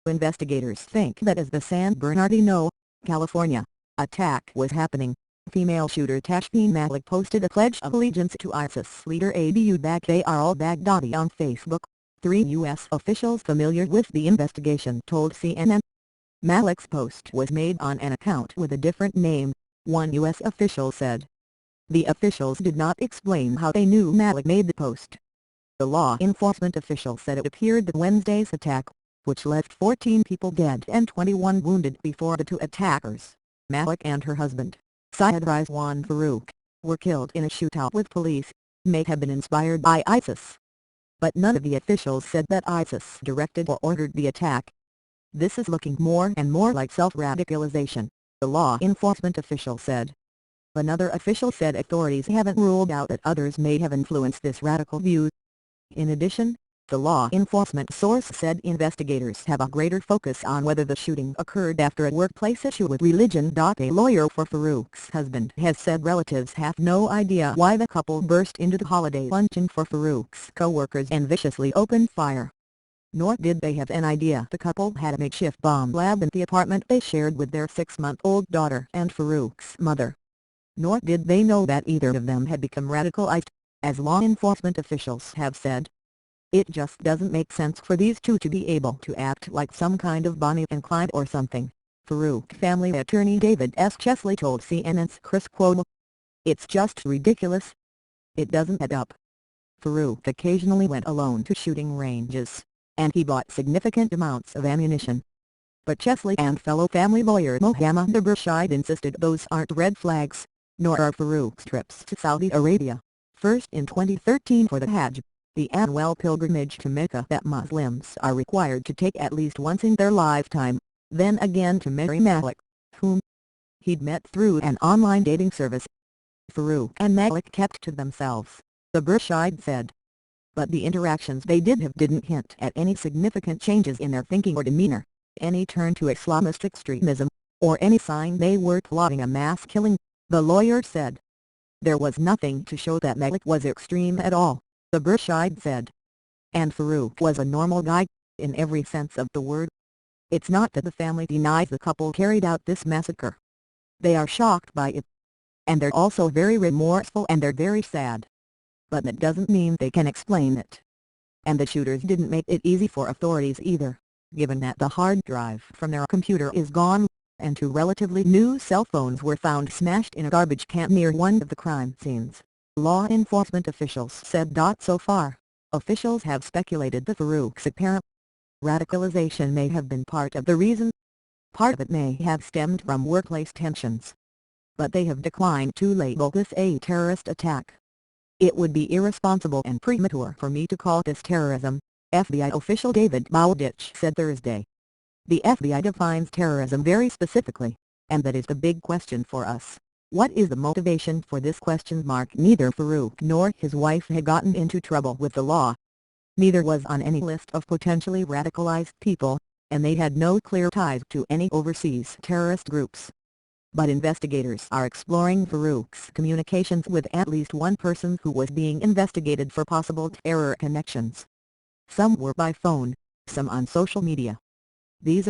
Investigators think that as the San Bernardino, California, attack was happening, female shooter Tashdeen Malik posted a pledge of allegiance to ISIS leader Abu Bakr al-Baghdadi on Facebook, 3 U.S. officials familiar with the investigation told CNN. Malik's post was made on an account with a different name, one U.S. official said. The officials did not explain how they knew Malik made the post. The law enforcement official said it appeared that Wednesday's attack, which left 14 people dead and 21 wounded before the two attackers, Malik and her husband, Syed Rizwan Farook, were killed in a shootout with police, may have been inspired by ISIS. But none of the officials said that ISIS directed or ordered the attack. This is looking more and more like self-radicalization, the law enforcement official said. Another official said authorities haven't ruled out that others may have influenced this radical view. In addition, the law enforcement source said investigators have a greater focus on whether the shooting occurred after a workplace issue with religion. A lawyer for Farook's husband has said relatives have no idea why the couple burst into the holiday luncheon for Farook's co-workers and viciously opened fire. Nor did they have an idea the couple had a makeshift bomb lab in the apartment they shared with their 6-month-old daughter and Farook's mother. Nor did they know that either of them had become radicalized, as law enforcement officials have said. It just doesn't make sense for these two to be able to act like some kind of Bonnie and Clyde or something, Farook family attorney David S. Chesley told CNN's Chris Cuomo. It's just ridiculous. It doesn't add up. Farook occasionally went alone to shooting ranges, and he bought significant amounts of ammunition. But Chesley and fellow family lawyer Mohammed Burshide insisted those aren't red flags, nor are Farook's trips to Saudi Arabia, first in 2013 for the Hajj, the annual pilgrimage to Mecca that Muslims are required to take at least once in their lifetime, then again to marry Malik, whom he'd met through an online dating service. Farook and Malik kept to themselves, the Burshide said. But the interactions they did have didn't hint at any significant changes in their thinking or demeanor, any turn to Islamist extremism, or any sign they were plotting a mass killing, the lawyer said. There was nothing to show that Malik was extreme at all, the Burshide said. And Farook was a normal guy, in every sense of the word. It's not that the family denies the couple carried out this massacre. They are shocked by it. And they're also very remorseful and they're very sad. But that doesn't mean they can explain it. And the shooters didn't make it easy for authorities either, given that the hard drive from their computer is gone, and 2 relatively new cell phones were found smashed in a garbage can near one of the crime scenes, law enforcement officials said. So far, officials have speculated that Farook's apparent radicalization may have been part of the reason. Part of it may have stemmed from workplace tensions. But they have declined to label this a terrorist attack. It would be irresponsible and premature for me to call this terrorism, FBI official David Bowditch said Thursday. The FBI defines terrorism very specifically, and that is the big question for us. What is the motivation for this question? Neither Farook nor his wife had gotten into trouble with the law. Neither was on any list of potentially radicalized people, and they had no clear ties to any overseas terrorist groups. But investigators are exploring Farook's communications with at least one person who was being investigated for possible terror connections. Some were by phone, some on social media. These